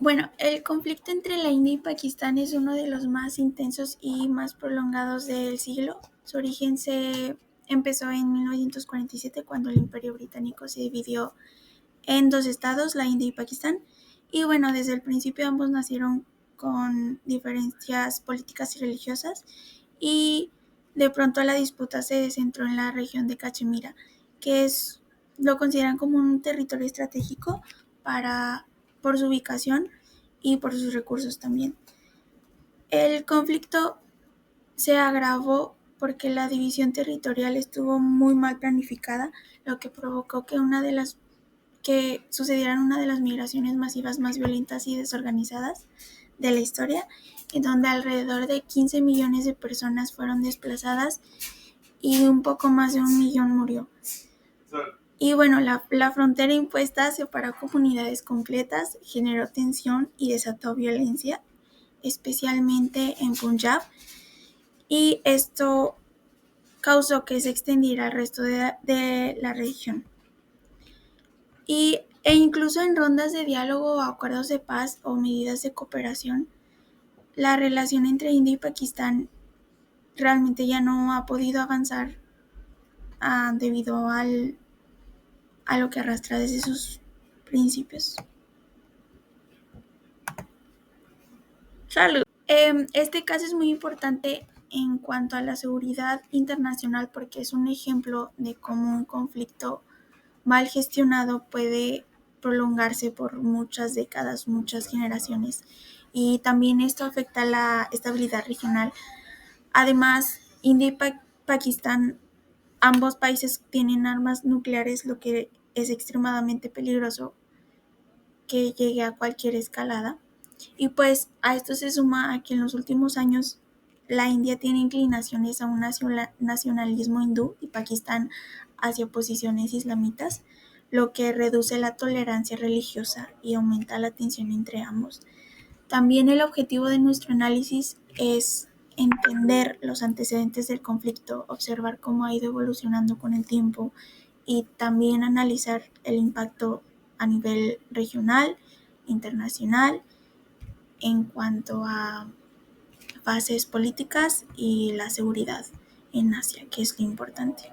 Bueno, el conflicto entre la India y Pakistán es uno de los más intensos y más prolongados del siglo. Su origen se empezó en 1947 cuando el Imperio Británico se dividió en dos estados, la India y Pakistán. Y bueno, desde el principio ambos nacieron con diferencias políticas y religiosas y de pronto la disputa se centró en la región de Cachemira, que lo consideran como un territorio estratégico para, por su ubicación y por sus recursos también. El conflicto se agravó porque la división territorial estuvo muy mal planificada, lo que provocó que sucedieran una de las migraciones masivas más violentas y desorganizadas de la historia, en donde alrededor de 15 millones de personas fueron desplazadas y un poco más de 1 millón murió. Y bueno, la frontera impuesta separó comunidades completas, generó tensión y desató violencia, especialmente en Punjab, y esto causó que se extendiera al resto de la región. E incluso en rondas de diálogo o acuerdos de paz o medidas de cooperación, la relación entre India y Pakistán realmente ya no ha podido avanzar debido a lo que arrastra desde sus principios. Salud. Este caso es muy importante en cuanto a la seguridad internacional porque es un ejemplo de cómo un conflicto mal gestionado puede prolongarse por muchas décadas, muchas generaciones. Y también esto afecta la estabilidad regional. Además, India y Pakistán, ambos países tienen armas nucleares, lo que es extremadamente peligroso que llegue a cualquier escalada. Y pues a esto se suma a que en los últimos años la India tiene inclinaciones a un nacionalismo hindú y Pakistán hacia posiciones islamitas, lo que reduce la tolerancia religiosa y aumenta la tensión entre ambos. También el objetivo de nuestro análisis es entender los antecedentes del conflicto, observar cómo ha ido evolucionando con el tiempo y también analizar el impacto a nivel regional, internacional, en cuanto a bases políticas y la seguridad en Asia, que es lo importante.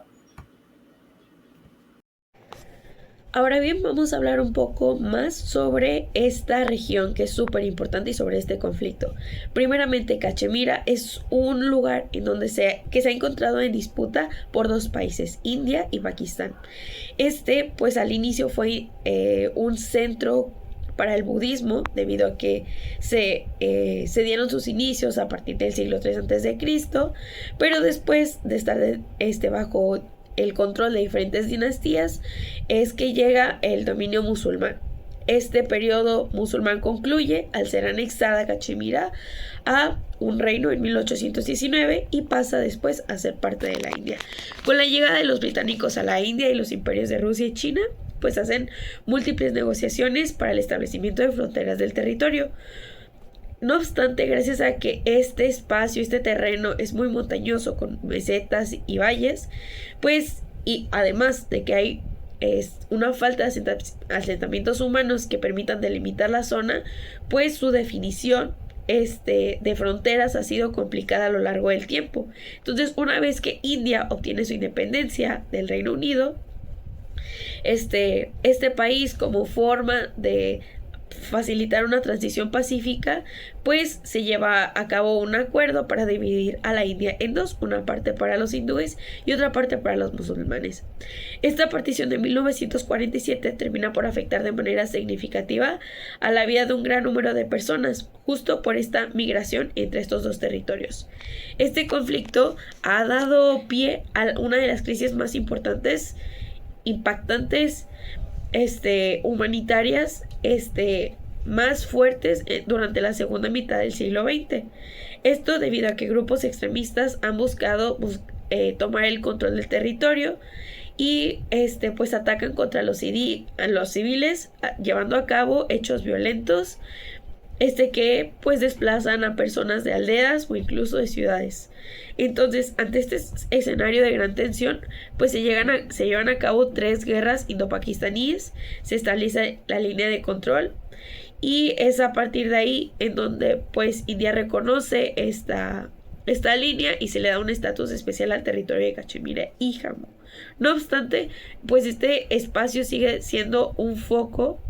Ahora bien, vamos a hablar un poco más sobre esta región que es súper importante y sobre este conflicto. Primeramente, Cachemira es un lugar en donde que se ha encontrado en disputa por dos países, India y Pakistán. Pues al inicio fue un centro para el budismo, debido a que se dieron sus inicios a partir del siglo III a.C., pero después de estar bajo el control de diferentes dinastías, es que llega el dominio musulmán. Este periodo musulmán concluye al ser anexada Cachemira a un reino en 1819 y pasa después a ser parte de la India. Con la llegada de los británicos a la India y los imperios de Rusia y China, pues hacen múltiples negociaciones para el establecimiento de fronteras del territorio. No obstante, gracias a que este espacio, este terreno es muy montañoso con mesetas y valles, pues, y además de que hay una falta de asentamientos humanos que permitan delimitar la zona, pues su definición de fronteras ha sido complicada a lo largo del tiempo. Entonces, una vez que India obtiene su independencia del Reino Unido, este país, como forma de facilitar una transición pacífica, pues se lleva a cabo un acuerdo para dividir a la India en dos, una parte para los hindúes y otra parte para los musulmanes. Esta partición de 1947 termina por afectar de manera significativa a la vida de un gran número de personas, justo por esta migración entre estos dos territorios. Este conflicto ha dado pie a una de las crisis más importantes, impactantes, humanitarias, más fuertes durante la segunda mitad del siglo XX. Esto debido a que grupos extremistas han buscado tomar el control del territorio y pues atacan contra los civiles, llevando a cabo hechos violentos que pues desplazan a personas de aldeas o incluso de ciudades. Entonces, ante este escenario de gran tensión, pues se llevan a cabo 3 guerras indo-pakistaníes, se establece la línea de control y es a partir de ahí en donde pues India reconoce esta línea y se le da un estatus especial al territorio de Cachemira y Jammu. No obstante, pues este espacio sigue siendo un foco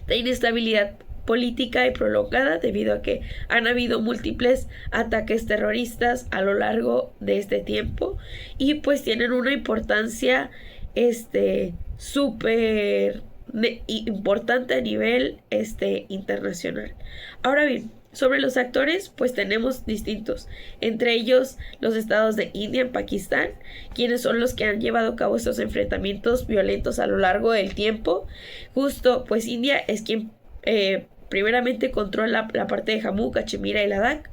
de inestabilidad política y prolongada debido a que han habido múltiples ataques terroristas a lo largo de este tiempo y pues tienen una importancia súper importante a nivel internacional. Ahora bien, sobre los actores, pues tenemos distintos, entre ellos los estados de India y Pakistán, quienes son los que han llevado a cabo estos enfrentamientos violentos a lo largo del tiempo. Justo, pues India es quien primeramente controla la parte de Jammu, Cachemira y Ladakh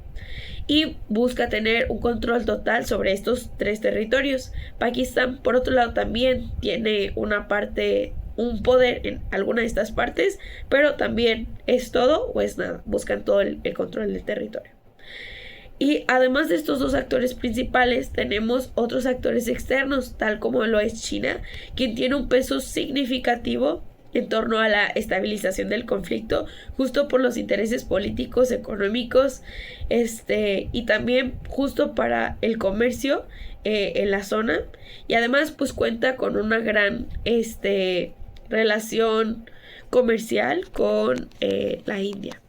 y busca tener un control total sobre estos tres territorios. Pakistán, por otro lado, también tiene un poder en alguna de estas partes, pero también es todo o es nada. Buscan todo el control del territorio. Y además de estos dos actores principales, tenemos otros actores externos, tal como lo es China, quien tiene un peso significativo en torno a la estabilización del conflicto, justo por los intereses políticos, económicos, y también justo para el comercio en la zona. Y además, pues cuenta con una gran relación comercial con la India.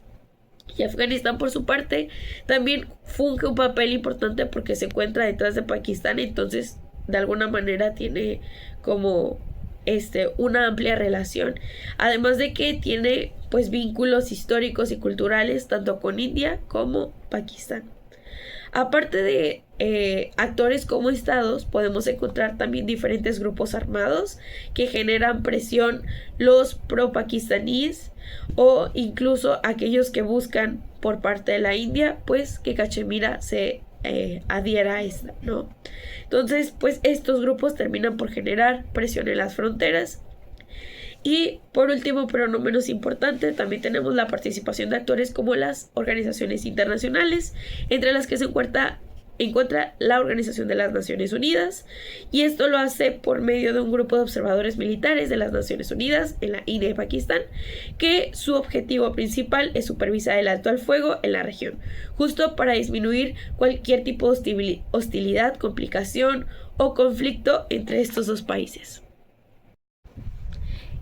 Y Afganistán, por su parte, también funge un papel importante porque se encuentra detrás de Pakistán, entonces de alguna manera tiene como una amplia relación, además de que tiene pues vínculos históricos y culturales tanto con India como Pakistán. Aparte de actores como estados, podemos encontrar también diferentes grupos armados que generan presión, los pro-pakistaníes o incluso aquellos que buscan por parte de la India, pues que Cachemira se adhiera a esta, ¿no? Entonces, pues estos grupos terminan por generar presión en las fronteras. Y por último, pero no menos importante, también tenemos la participación de actores como las organizaciones internacionales, entre las que se encuentra la Organización de las Naciones Unidas, y esto lo hace por medio de un grupo de observadores militares de las Naciones Unidas en la India y Pakistán, que su objetivo principal es supervisar el alto al fuego en la región, justo para disminuir cualquier tipo de hostilidad, complicación o conflicto entre estos dos países.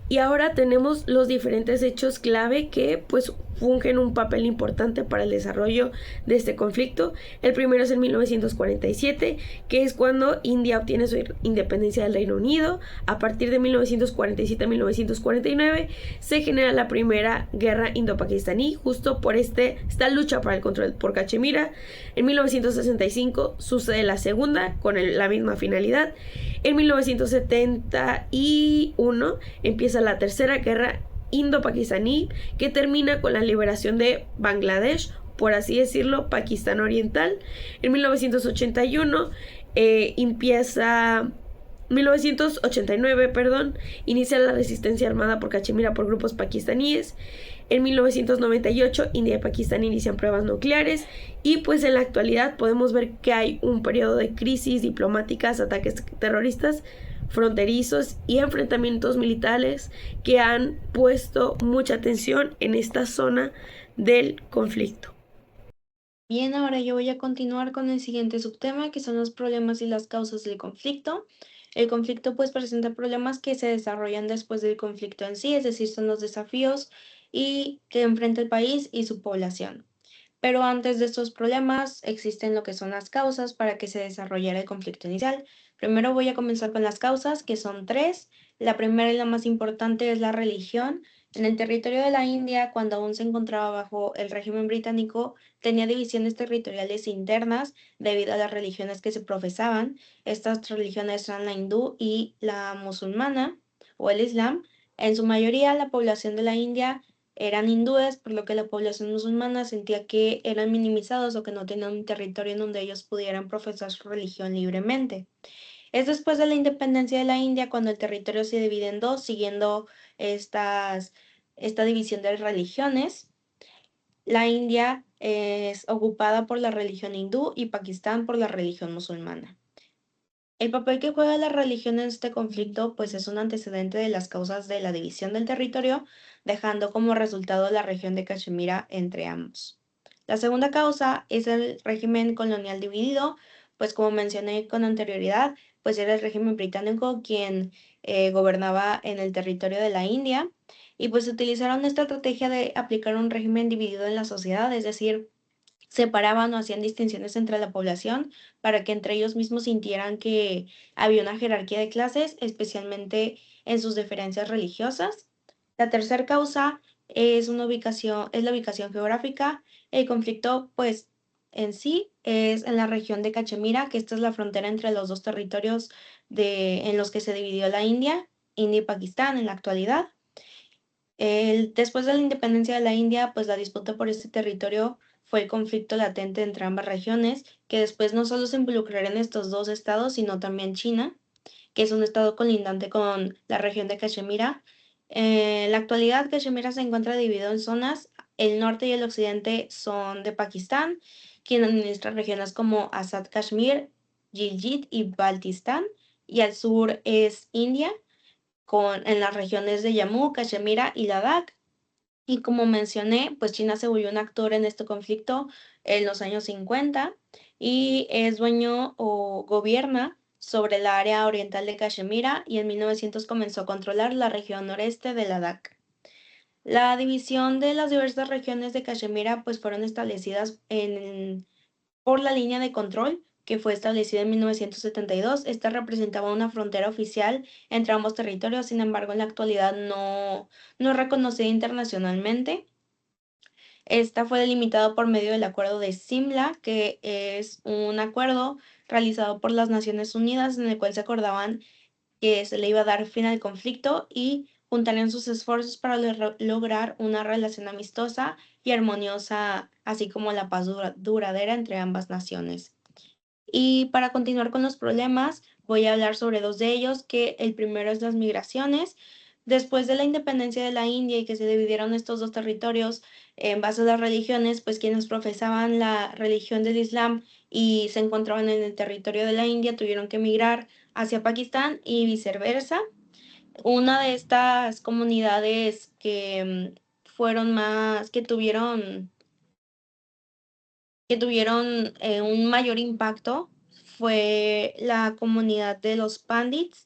Y ahora tenemos los diferentes hechos clave que pues fungen un papel importante para el desarrollo de este conflicto. El primero es en 1947, que es cuando India obtiene su independencia del Reino Unido. A partir de 1947 a 1949 se genera la primera guerra indo-pakistaní, justo por esta lucha para el control por Cachemira. En 1965 sucede la segunda con la misma finalidad. En 1971 empieza la tercera guerra indo-pakistaní, que termina con la liberación de Bangladesh, por así decirlo, Pakistán Oriental. En 1981 1989, inicia la resistencia armada por Cachemira por grupos pakistaníes. En 1998, India y Pakistán inician pruebas nucleares y pues en la actualidad podemos ver que hay un periodo de crisis diplomáticas, ataques terroristas fronterizos y enfrentamientos militares que han puesto mucha atención en esta zona del conflicto. Bien, ahora yo voy a continuar con el siguiente subtema, que son los problemas y las causas del conflicto. El conflicto pues presenta problemas que se desarrollan después del conflicto en sí, es decir, son los desafíos y que enfrenta el país y su población. Pero antes de estos problemas existen lo que son las causas para que se desarrollara el conflicto inicial. Primero voy a comenzar con las causas, que son tres. La primera y la más importante es la religión. En el territorio de la India, cuando aún se encontraba bajo el régimen británico, tenía divisiones territoriales internas debido a las religiones que se profesaban. Estas religiones eran la hindú y la musulmana o el islam. En su mayoría, la población de la India eran hindúes, por lo que la población musulmana sentía que eran minimizados o que no tenían un territorio en donde ellos pudieran profesar su religión libremente. Es después de la independencia de la India cuando el territorio se divide en dos, siguiendo esta división de religiones. La India es ocupada por la religión hindú y Pakistán por la religión musulmana. El papel que juega la religión en este conflicto, pues es un antecedente de las causas de la división del territorio, dejando como resultado la región de Cachemira entre ambos. La segunda causa es el régimen colonial dividido, pues como mencioné con anterioridad, pues era el régimen británico quien gobernaba en el territorio de la India y pues utilizaron esta estrategia de aplicar un régimen dividido en la sociedad, es decir, separaban o hacían distinciones entre la población para que entre ellos mismos sintieran que había una jerarquía de clases, especialmente en sus diferencias religiosas. La tercera causa es la ubicación geográfica. El conflicto, pues, en sí es en la región de Cachemira, que esta es la frontera entre los dos territorios en los que se dividió la India y Pakistán en la actualidad. Después de la independencia de la India, pues la disputa por este territorio fue el conflicto latente entre ambas regiones, que después no solo se involucraría en estos dos estados, sino también China, que es un estado colindante con la región de Cachemira. En la actualidad, Cachemira se encuentra dividido en zonas. El norte y el occidente son de Pakistán, quien administra regiones como Azad Kashmir, Gilgit y Baltistán, y al sur es India en las regiones de Jammu, Cachemira y Ladakh. Y como mencioné, pues China se volvió un actor en este conflicto en los años 50 y es dueño o gobierna sobre la área oriental de Cachemira y en 1900 comenzó a controlar la región noreste de Ladakh. La división de las diversas regiones de Cachemira pues fueron establecidas por la línea de control que fue establecida en 1972. Esta representaba una frontera oficial entre ambos territorios, sin embargo, en la actualidad no es reconocida internacionalmente. Esta fue delimitada por medio del Acuerdo de Simla, que es un acuerdo realizado por las Naciones Unidas en el cual se acordaban que se le iba a dar fin al conflicto y juntarían sus esfuerzos para lograr una relación amistosa y armoniosa, así como la paz duradera entre ambas naciones. Y para continuar con los problemas, voy a hablar sobre dos de ellos, que el primero es las migraciones. Después de la independencia de la India y que se dividieron estos dos territorios en base a las religiones, pues quienes profesaban la religión del Islam y se encontraban en el territorio de la India tuvieron que emigrar hacia Pakistán y viceversa. Una de estas comunidades que fueron más, que tuvieron un mayor impacto fue la comunidad de los pandits.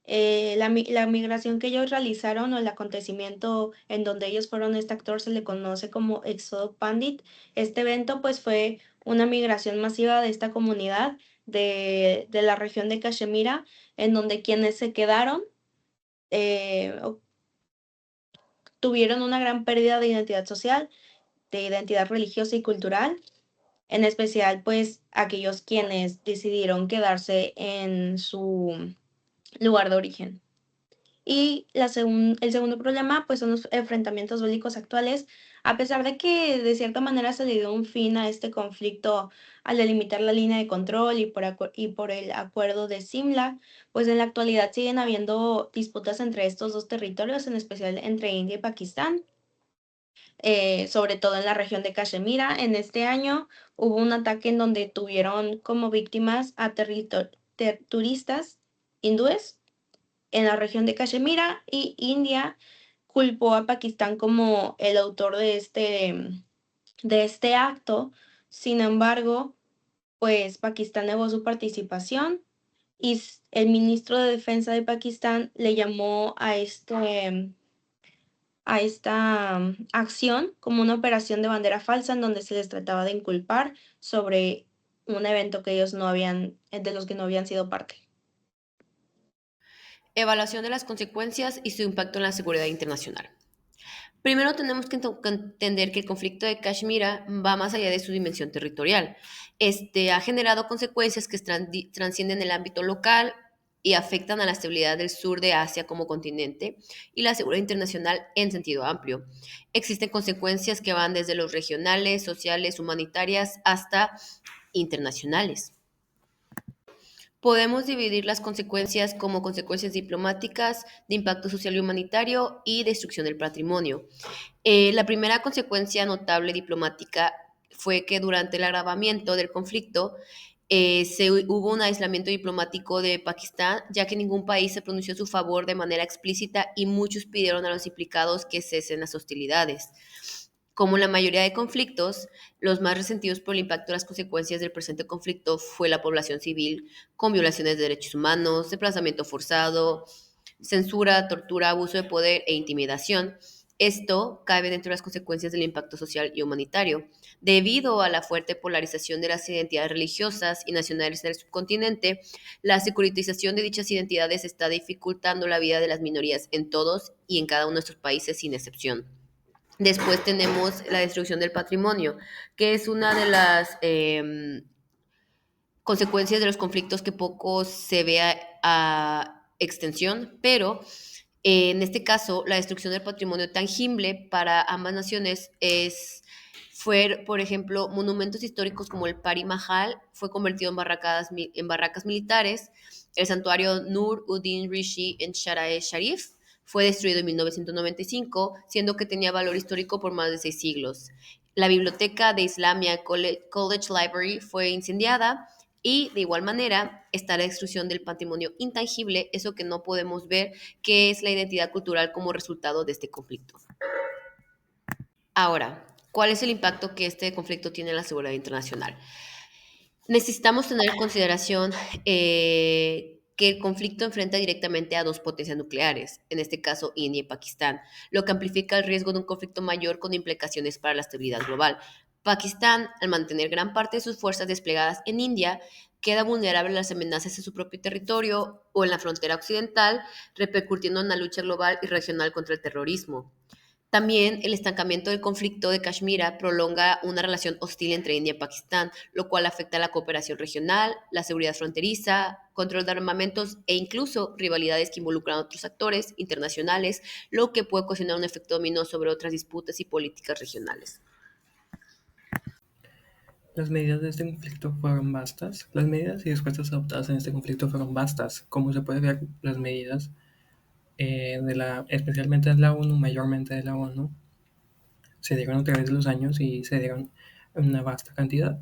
La migración que ellos realizaron o el acontecimiento en donde ellos fueron este actor se le conoce como Éxodo Pandit. Este evento pues fue una migración masiva de esta comunidad de la región de Cachemira, en donde quienes se quedaron tuvieron una gran pérdida de identidad social, de identidad religiosa y cultural, en especial pues aquellos quienes decidieron quedarse en su lugar de origen. Y el segundo problema pues son los enfrentamientos bélicos actuales. A pesar de que de cierta manera se le dio un fin a este conflicto al delimitar la línea de control y por el acuerdo de Simla, pues en la actualidad siguen habiendo disputas entre estos dos territorios, en especial entre India y Pakistán, sobre todo en la región de Cachemira. En este año hubo un ataque en donde tuvieron como víctimas a turistas hindúes en la región de Cachemira y India culpó a Pakistán como el autor de este acto. Sin embargo, pues Pakistán negó su participación y el ministro de Defensa de Pakistán le llamó a esta acción como una operación de bandera falsa en donde se les trataba de inculpar sobre un evento que ellos no habían, de los que no habían sido parte. Evaluación de las consecuencias y su impacto en la seguridad internacional. Primero tenemos que entender que el conflicto de Kashmir va más allá de su dimensión territorial. Este ha generado consecuencias que transcienden el ámbito local y afectan a la estabilidad del sur de Asia como continente y la seguridad internacional en sentido amplio. Existen consecuencias que van desde los regionales, sociales, humanitarias hasta internacionales. Podemos dividir las consecuencias como consecuencias diplomáticas, de impacto social y humanitario y destrucción del patrimonio. La primera consecuencia notable diplomática fue que durante el agravamiento del conflicto, hubo un aislamiento diplomático de Pakistán, ya que ningún país se pronunció a su favor de manera explícita y muchos pidieron a los implicados que cesen las hostilidades. Como en la mayoría de conflictos, los más resentidos por el impacto de las consecuencias del presente conflicto fue la población civil, con violaciones de derechos humanos, desplazamiento forzado, censura, tortura, abuso de poder e intimidación. Esto cabe dentro de las consecuencias del impacto social y humanitario. Debido a la fuerte polarización de las identidades religiosas y nacionales en el subcontinente, la securitización de dichas identidades está dificultando la vida de las minorías en todos y en cada uno de nuestros países sin excepción. Después tenemos la destrucción del patrimonio, que es una de las consecuencias de los conflictos que poco se ve a extensión, pero en este caso, la destrucción del patrimonio tangible para ambas naciones fue, por ejemplo, monumentos históricos como el Pari Mahal fue convertido en barracas militares, el santuario Nur Uddin Rishi en Shara-e Sharif fue destruido en 1995, siendo que tenía valor histórico por más de 6 siglos. La biblioteca de Islamia College Library fue incendiada y de igual manera está la destrucción del patrimonio intangible, eso que no podemos ver, que es la identidad cultural como resultado de este conflicto. Ahora, ¿cuál es el impacto que este conflicto tiene en la seguridad internacional? Necesitamos tener en consideración que el conflicto enfrenta directamente a dos potencias nucleares, en este caso India y Pakistán, lo que amplifica el riesgo de un conflicto mayor con implicaciones para la estabilidad global. Pakistán, al mantener gran parte de sus fuerzas desplegadas en India, queda vulnerable a las amenazas en su propio territorio o en la frontera occidental, repercutiendo en la lucha global y regional contra el terrorismo. También el estancamiento del conflicto de Kashmir prolonga una relación hostil entre India y Pakistán, lo cual afecta a la cooperación regional, la seguridad fronteriza, control de armamentos e incluso rivalidades que involucran a otros actores internacionales, lo que puede ocasionar un efecto dominó sobre otras disputas y políticas regionales. Las medidas de este conflicto fueron vastas. Las medidas y respuestas adoptadas en este conflicto fueron vastas. Como se puede ver, las medidas especialmente de la ONU, mayormente de la ONU, se dieron a través de los años y se dieron en una vasta cantidad.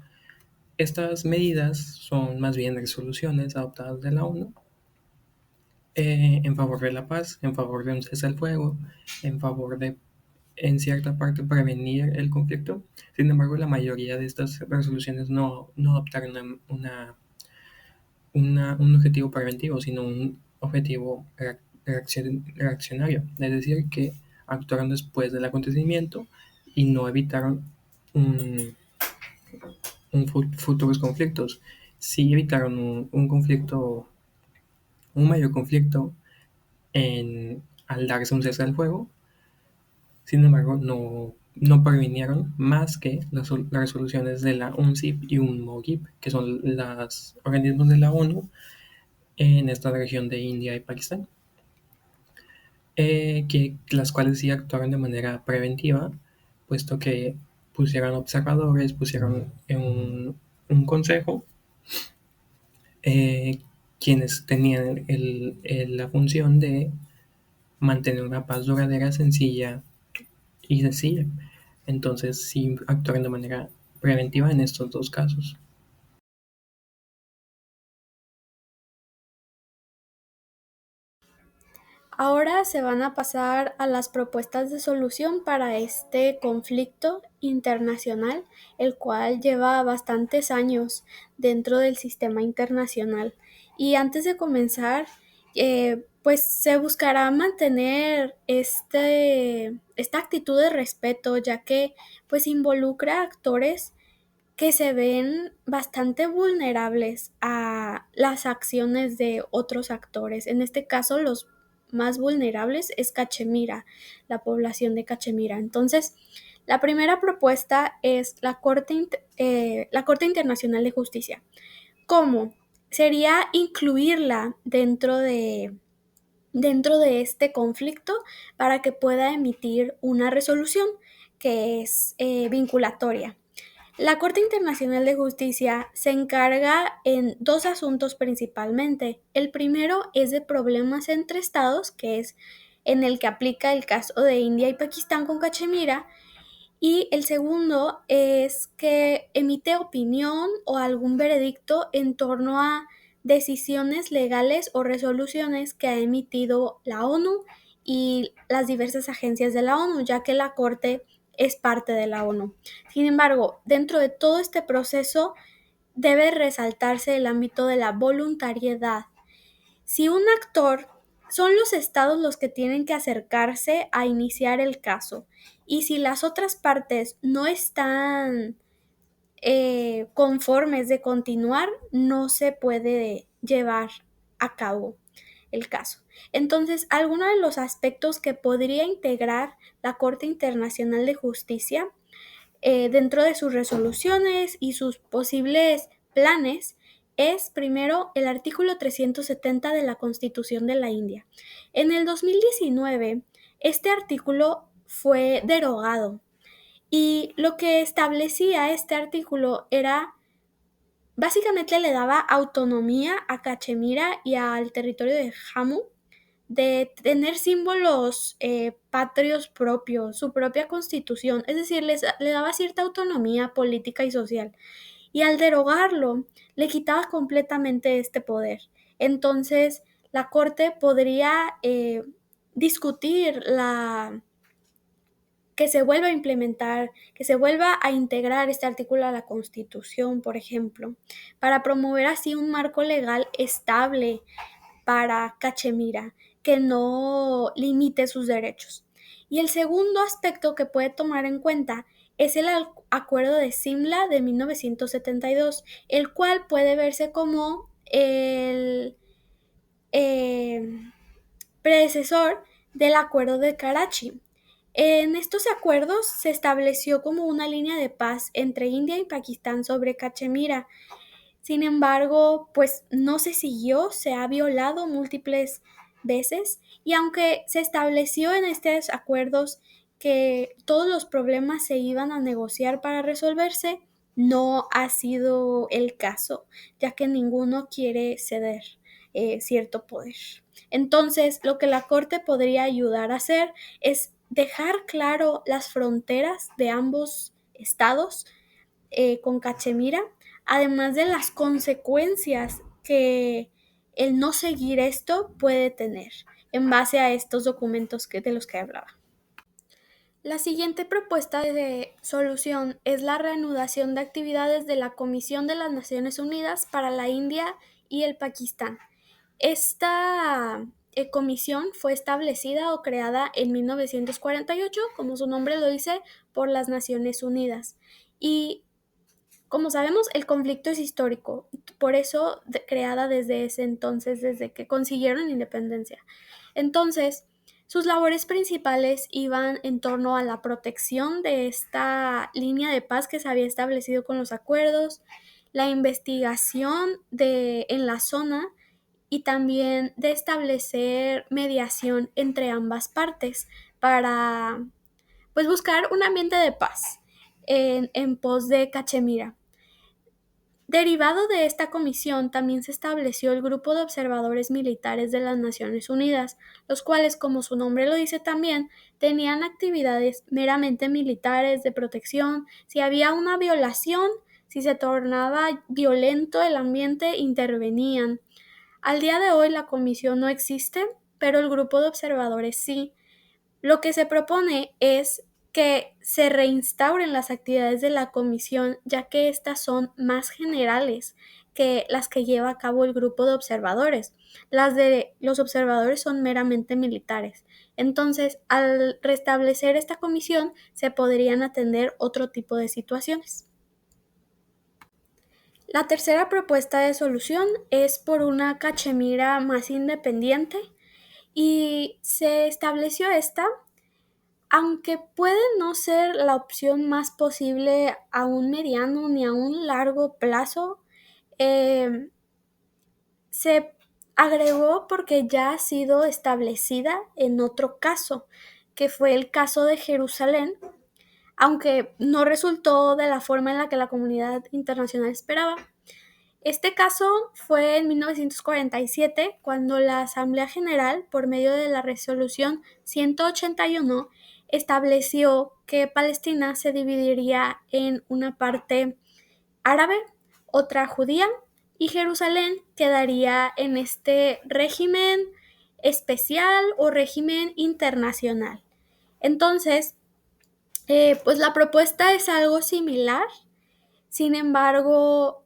Estas medidas son más bien resoluciones adoptadas de la ONU en favor de la paz, en favor de un cese al fuego, en favor de, en cierta parte, prevenir el conflicto. Sin embargo, la mayoría de estas resoluciones no adoptaron un objetivo preventivo, sino un objetivo reaccionario, es decir, que actuaron después del acontecimiento y no evitaron futuros conflictos. Sí evitaron un conflicto, un mayor conflicto al darse un cese al fuego. Sin embargo, no previnieron más que las resoluciones de la UNCIP y UNMOGIP, que son los organismos de la ONU en esta región de India y Pakistán, las cuales sí actuaron de manera preventiva, puesto que pusieron observadores, pusieron un consejo, quienes tenían la función de mantener una paz duradera, sencilla y sencilla. Entonces sí actuaron de manera preventiva en estos dos casos. Ahora se van a pasar a las propuestas de solución para este conflicto internacional, el cual lleva bastantes años dentro del sistema internacional. Y antes de comenzar, pues se buscará mantener esta actitud de respeto, ya que pues involucra actores que se ven bastante vulnerables a las acciones de otros actores. En este caso, los más vulnerables es Cachemira, la población de Cachemira. Entonces, la primera propuesta es la Corte Internacional de Justicia. ¿Cómo? Sería incluirla dentro de este conflicto para que pueda emitir una resolución que es vinculatoria. La Corte Internacional de Justicia se encarga en dos asuntos principalmente. El primero es de problemas entre estados, que es en el que aplica el caso de India y Pakistán con Cachemira, Y el segundo es que emite opinión o algún veredicto en torno a decisiones legales o resoluciones que ha emitido la ONU y las diversas agencias de la ONU, ya que la Corte es parte de la ONU. Sin embargo, dentro de todo este proceso debe resaltarse el ámbito de la voluntariedad. Si un actor, son los estados los que tienen que acercarse a iniciar el caso, y si las otras partes no están conformes de continuar, no se puede llevar a cabo el caso. Entonces, algunos de los aspectos que podría integrar la Corte Internacional de Justicia dentro de sus resoluciones y sus posibles planes es primero el artículo 370 de la Constitución de la India. En el 2019, este artículo fue derogado y lo que establecía este artículo era, básicamente le daba autonomía a Cachemira y al territorio de Jammu de tener símbolos patrios propios, su propia constitución, es decir, le daba cierta autonomía política y social. Y al derogarlo, le quitaba completamente este poder. Entonces, la Corte podría discutir que se vuelva a implementar, que se vuelva a integrar este artículo a la Constitución, por ejemplo, para promover así un marco legal estable para Cachemira, que no limite sus derechos. Y el segundo aspecto que puede tomar en cuenta es el Acuerdo de Simla de 1972, el cual puede verse como el predecesor del Acuerdo de Karachi. En estos acuerdos se estableció como una línea de paz entre India y Pakistán sobre Cachemira. Sin embargo, pues no se siguió, se ha violado múltiples veces, y aunque se estableció en estos acuerdos que todos los problemas se iban a negociar para resolverse, no ha sido el caso, ya que ninguno quiere ceder cierto poder. Entonces, lo que la Corte podría ayudar a hacer es dejar claro las fronteras de ambos estados con Cachemira, además de las consecuencias que el no seguir esto puede tener en base a estos documentos de los que hablaba. La siguiente propuesta de solución es la reanudación de actividades de la Comisión de las Naciones Unidas para la India y el Pakistán. Esta comisión fue establecida o creada en 1948, como su nombre lo dice, por las Naciones Unidas. Y como sabemos, el conflicto es histórico, por eso creada desde ese entonces, desde que consiguieron independencia. Entonces, sus labores principales iban en torno a la protección de esta línea de paz que se había establecido con los acuerdos, la investigación en la zona y también de establecer mediación entre ambas partes para pues buscar un ambiente de paz en pos de Cachemira. Derivado de esta comisión también se estableció el Grupo de Observadores Militares de las Naciones Unidas, los cuales, como su nombre lo dice también, tenían actividades meramente militares de protección. Si había una violación, si se tornaba violento el ambiente, intervenían. Al día de hoy la comisión no existe, pero el grupo de observadores sí. Lo que se propone es que se reinstauren las actividades de la comisión, ya que estas son más generales que las que lleva a cabo el grupo de observadores. Las de los observadores son meramente militares. Entonces, al restablecer esta comisión, se podrían atender otro tipo de situaciones. La tercera propuesta de solución es por una Cachemira más independiente, y se estableció esta, aunque puede no ser la opción más posible a un mediano ni a un largo plazo. Se agregó porque ya ha sido establecida en otro caso, que fue el caso de Jerusalén, aunque no resultó de la forma en la que la comunidad internacional esperaba. Este caso fue en 1947, cuando la Asamblea General, por medio de la Resolución 181, estableció que Palestina se dividiría en una parte árabe, otra judía, y Jerusalén quedaría en este régimen especial o régimen internacional. Entonces, pues la propuesta es algo similar, sin embargo,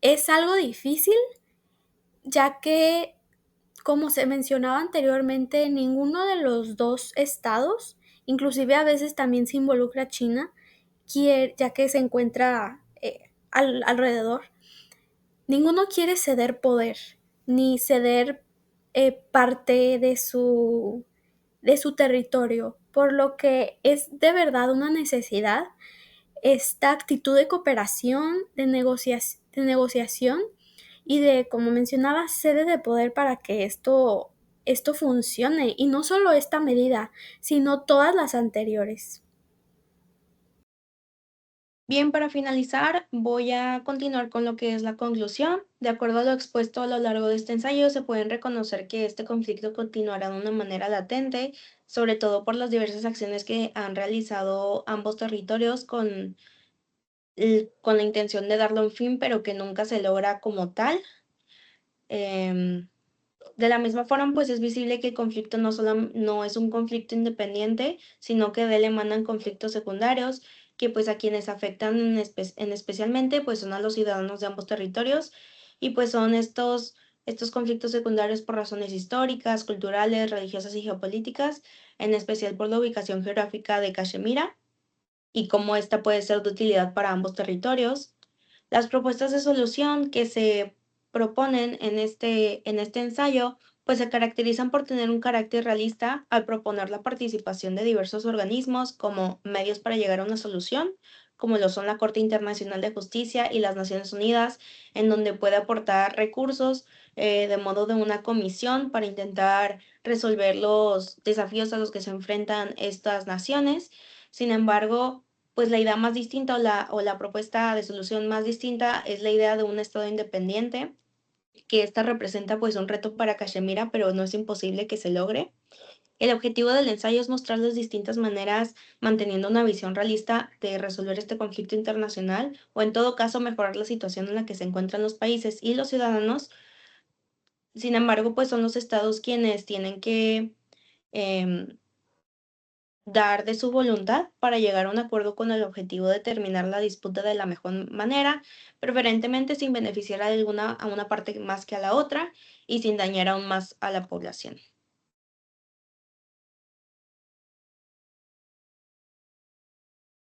es algo difícil, ya que, como se mencionaba anteriormente, ninguno de los dos estados, inclusive a veces también se involucra China, ya que se encuentra alrededor, ninguno quiere ceder poder, ni ceder parte de su territorio, por lo que es de verdad una necesidad esta actitud de cooperación, de negociación y de, como mencionaba, sede de poder para que esto funcione. Y no solo esta medida, sino todas las anteriores. Bien, para finalizar, voy a continuar con lo que es la conclusión. De acuerdo a lo expuesto a lo largo de este ensayo, se pueden reconocer que este conflicto continuará de una manera latente, sobre todo por las diversas acciones que han realizado ambos territorios con la intención de darle un fin, pero que nunca se logra como tal. De la misma forma, pues es visible que el conflicto no es un conflicto independiente, sino que de él emanan conflictos secundarios, que pues a quienes afectan en especialmente, pues son a los ciudadanos de ambos territorios, y pues son estos conflictos secundarios por razones históricas, culturales, religiosas y geopolíticas, en especial por la ubicación geográfica de Cachemira y cómo esta puede ser de utilidad para ambos territorios. Las propuestas de solución que se proponen en este ensayo, pues se caracterizan por tener un carácter realista al proponer la participación de diversos organismos como medios para llegar a una solución, como lo son la Corte Internacional de Justicia y las Naciones Unidas, en donde puede aportar recursos de modo de una comisión para intentar resolver los desafíos a los que se enfrentan estas naciones. Sin embargo, pues la idea más distinta o la propuesta de solución más distinta es la idea de un Estado independiente, que esta representa pues un reto para Cachemira, pero no es imposible que se logre. El objetivo del ensayo es mostrar las distintas maneras, manteniendo una visión realista de resolver este conflicto internacional, o en todo caso mejorar la situación en la que se encuentran los países y los ciudadanos. Sin embargo, pues son los estados quienes tienen que em, dar de su voluntad para llegar a un acuerdo con el objetivo de terminar la disputa de la mejor manera, preferentemente sin beneficiar a una parte más que a la otra y sin dañar aún más a la población.